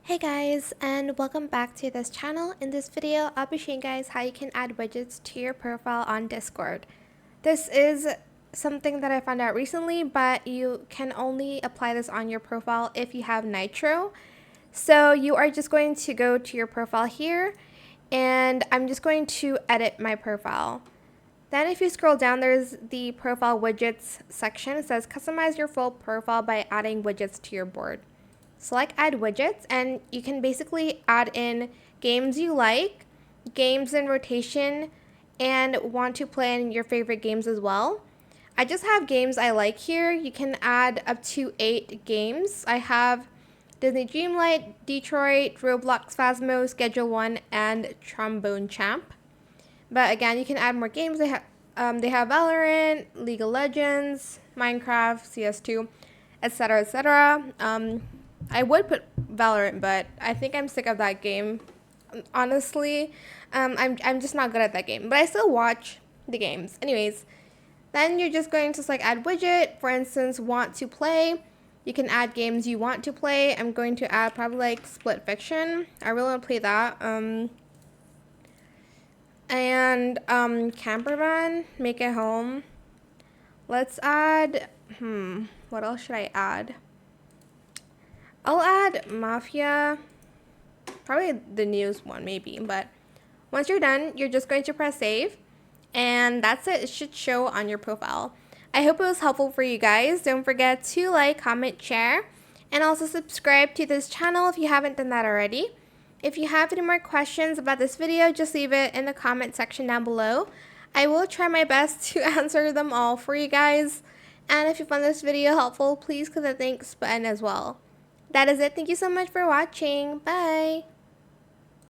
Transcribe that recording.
Hey guys, and welcome back to this channel. In this video, I'll be showing you guys how you can add widgets to your profile on Discord. This is something that I found out recently, but you can only apply this on your profile if you have Nitro. So you are just going to go to your profile here, and I'm just going to edit my profile. Then if you scroll down, there's the profile widgets section. It says customize your full profile by adding widgets to your board. Select add widgets, and you can basically add in games you like, games in rotation, and want to play in your favorite games as well. I just have games I like here. You can add up to 8 games. I have Disney Dreamlight, Detroit, Roblox Phasmo, Schedule 1, and Trombone Champ. But again, you can add more games. They have Valorant, League of Legends, Minecraft, CS2, etc., etc. I would put Valorant, but I think I'm sick of that game. Honestly, I'm just not good at that game. But I still watch the games. Anyways, then you're just going to add widget. For instance, want to play. You can add games you want to play. I'm going to add probably Split Fiction. I really want to play that. And Campervan, Make It Home. Let's add. What else should I add? I'll add Mafia, probably the newest one maybe, but once you're done, you're just going to press save, and that's it. It should show on your profile. I hope it was helpful for you guys. Don't forget to like, comment, share, and also subscribe to this channel if you haven't done that already. If you have any more questions about this video, just leave it in the comment section down below. I will try my best to answer them all for you guys. And if you found this video helpful, please click the thanks button as well. That is it. Thank you so much for watching. Bye.